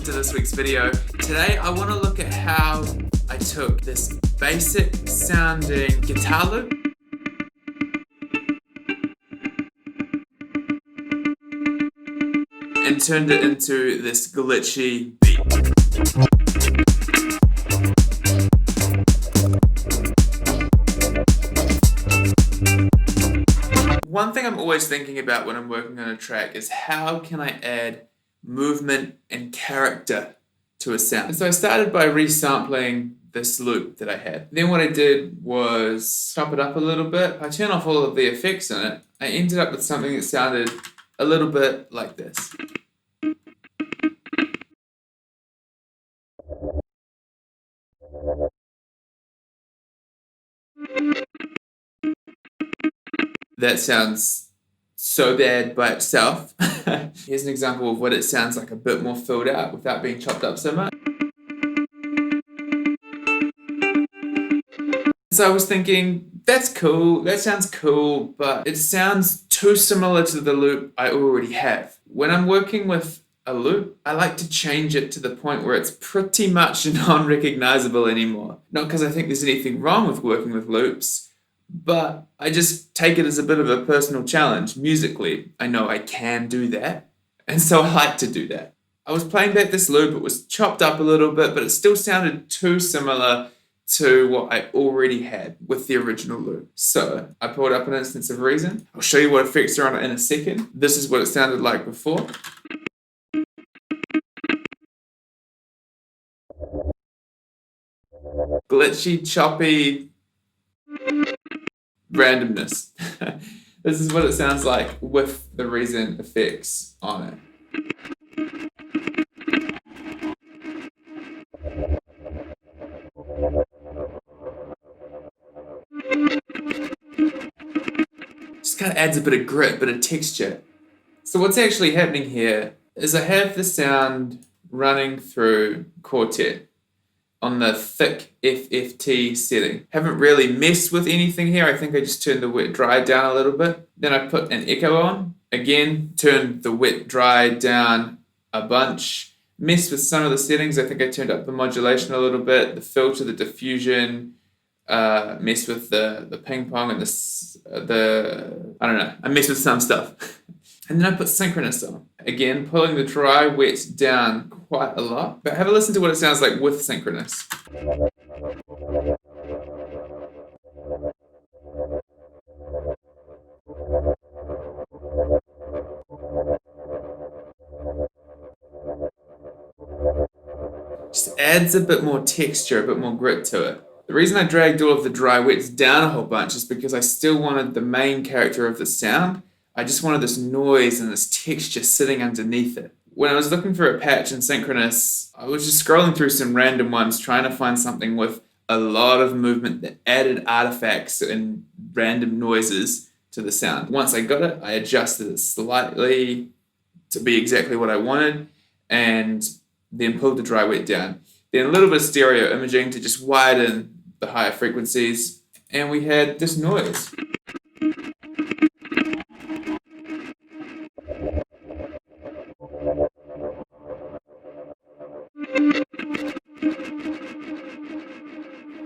to this week's video. Today I want to look at how I took this basic sounding guitar loop and turned it into this glitchy beat. One thing I'm always thinking about when I'm working on a track is how can I add movement and character to a sound. And so I started by resampling this loop that I had. Then what I did was chop it up a little bit. I turned off all of the effects in it. I ended up with something that sounded a little bit like this. That sounds so bad by itself. Here's an example of what it sounds like a bit more filled out without being chopped up so much. So I was thinking, that's cool, that sounds cool, but it sounds too similar to the loop I already have. When I'm working with a loop, I like to change it to the point where it's pretty much non-recognizable anymore. Not because I think there's anything wrong with working with loops, but I just take it as a bit of a personal challenge. Musically, I know I can do that, and so I like to do that. I was playing back this loop, it was chopped up a little bit, but it still sounded too similar to what I already had with the original loop. So I pulled up an instance of Reason. I'll show you what effects are on it in a second. This is what it sounded like before. Glitchy, choppy randomness. This is what it sounds like with the Reason effects on it. Just kind of adds a bit of grit, bit of texture. So what's actually happening here is I have the sound running through quartet on the thick FFT setting. Haven't really messed with anything here. I think I just turned the wet dry down a little bit. Then I put an echo on. Again, turned the wet dry down a bunch. Messed with some of the settings. I think I turned up the modulation a little bit, the filter, the diffusion, messed with the ping pong and I don't know. I messed with some stuff. And then I put synchronous on. Again, pulling the dry wet down quite a lot. But have a listen to what it sounds like with synchronous. Just adds a bit more texture, a bit more grit to it. The reason I dragged all of the dry wets down a whole bunch is because I still wanted the main character of the sound. I just wanted this noise and this texture sitting underneath it. When I was looking for a patch in synchronous, I was just scrolling through some random ones trying to find something with a lot of movement that added artifacts and random noises to the sound. Once I got it, I adjusted it slightly to be exactly what I wanted and then pulled the dry wet down. Then a little bit of stereo imaging to just widen the higher frequencies, and we had this noise.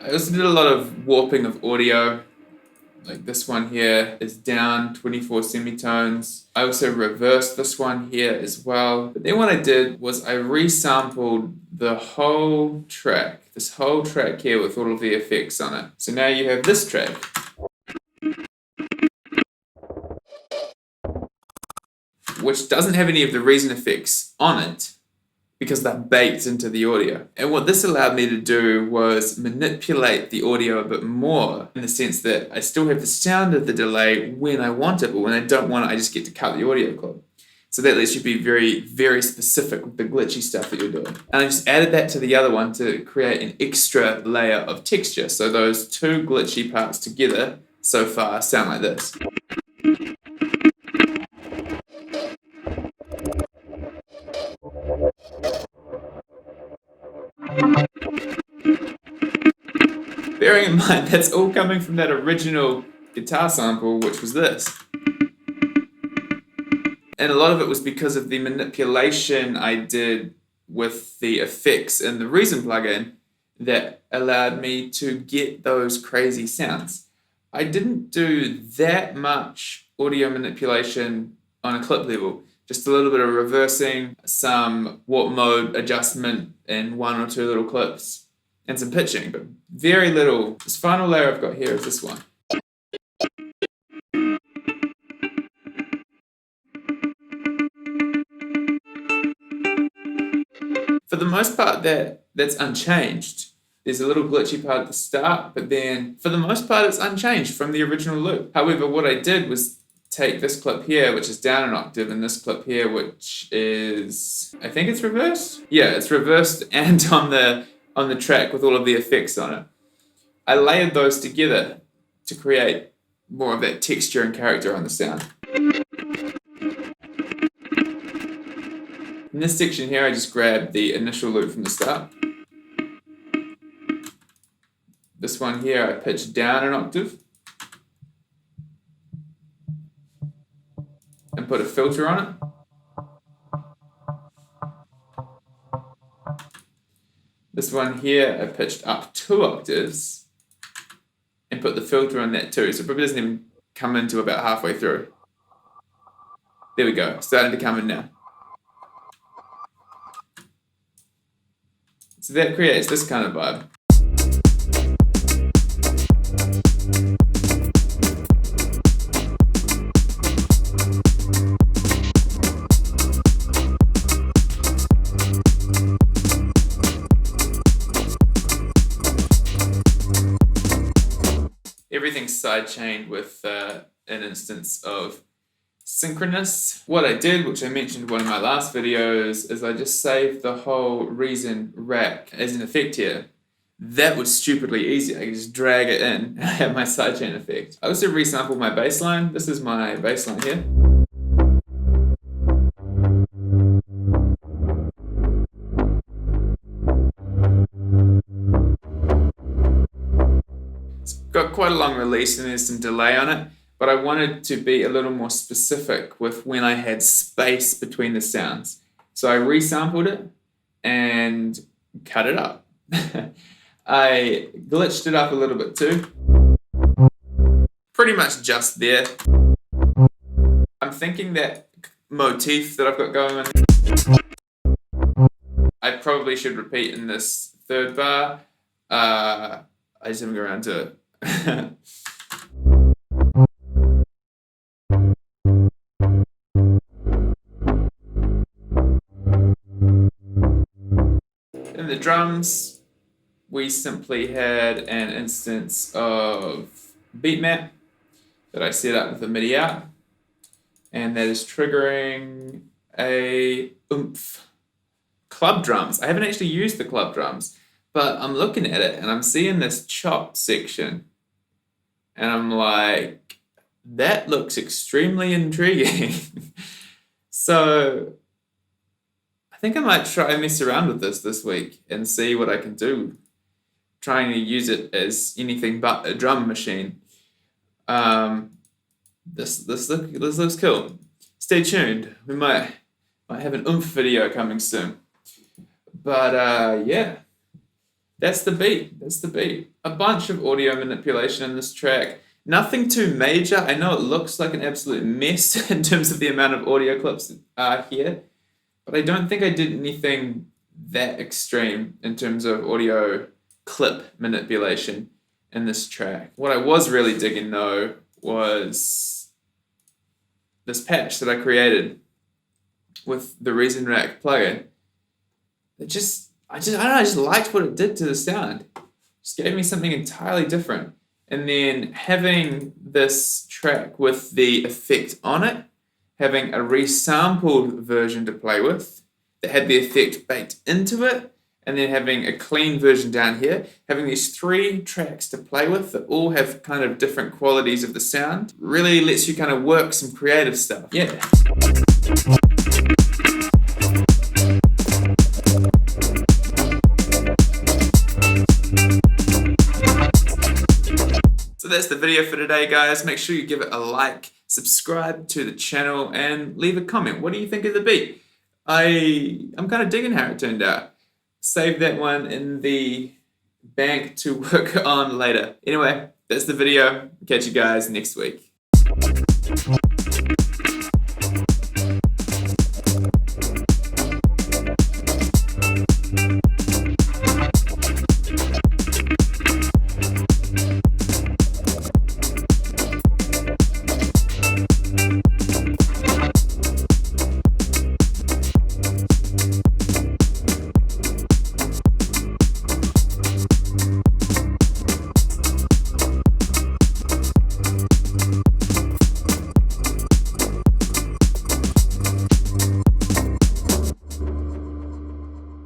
I also did a lot of warping of audio. Like this one here is down 24 semitones. I also reversed this one here as well. But then what I did was I resampled the whole track, this whole track here with all of the effects on it. So now you have this track. Which doesn't have any of the Reason effects on it, because they're baked into the audio. And what this allowed me to do was manipulate the audio a bit more, in the sense that I still have the sound of the delay when I want it, but when I don't want it, I just get to cut the audio clip. So that lets you be very, very specific with the glitchy stuff that you're doing. And I just added that to the other one to create an extra layer of texture. So those two glitchy parts together so far sound like this. Bearing in mind, that's all coming from that original guitar sample, which was this. And a lot of it was because of the manipulation I did with the effects in the Reason plugin that allowed me to get those crazy sounds. I didn't do that much audio manipulation on a clip level, just a little bit of reversing, some warp mode adjustment in one or two little clips, and some pitching, but very little. This final layer I've got here is this one. For the most part, that's unchanged. There's a little glitchy part at the start, but then for the most part, it's unchanged from the original loop. However, what I did was take this clip here, which is down an octave, and this clip here, which is, I think it's reversed? Yeah, it's reversed and on the track with all of the effects on it. I layered those together to create more of that texture and character on the sound. In this section here, I just grabbed the initial loop from the start. This one here, I pitched down an octave and put a filter on it. This one here, I pitched up 2 octaves and put the filter on that too, so it probably doesn't even come into about halfway through. There we go, starting to come in now. So that creates this kind of vibe. Everything's sidechained with an instance of synchronous. What I did, which I mentioned in one of my last videos, is I just saved the whole Reason rack as an effect here. That was stupidly easy. I could just drag it in and I have my sidechain effect. I also resampled my bass line. This is my bass line here. It's got quite a long release and there's some delay on it, but I wanted to be a little more specific with when I had space between the sounds. So I resampled it and cut it up. I glitched it up a little bit too. Pretty much just there. I'm thinking that motif that I've got going on, I probably should repeat in this third bar. I just haven't got around to it. In the drums, we simply had an instance of beat map that I set up with a MIDI out, and that is triggering a oomph. Club drums. I haven't actually used the club drums, but I'm looking at it and I'm seeing this chop section, and I'm like, that looks extremely intriguing. So I think I might try and mess around with this week and see what I can do, trying to use it as anything but a drum machine. This looks cool. Stay tuned. We might have an oomph video coming soon. But yeah, that's the beat. That's the beat. A bunch of audio manipulation in this track. Nothing too major. I know it looks like an absolute mess in terms of the amount of audio clips that are here, but I don't think I did anything that extreme in terms of audio clip manipulation in this track. What I was really digging though was this patch that I created with the Reason Rack plugin. I don't know, I just liked what it did to the sound. Just gave me something entirely different. And then having this track with the effect on it, having a resampled version to play with that had the effect baked into it, and then having a clean version down here, having these 3 tracks to play with that all have kind of different qualities of the sound, really lets you kind of work some creative stuff. Yeah. So that's the video for today, guys. Make sure you give it a like, subscribe to the channel, and leave a comment. What do you think of the beat? I'm kind of digging how it turned out. Save that one in the bank to work on later. Anyway, that's the video. Catch you guys next week.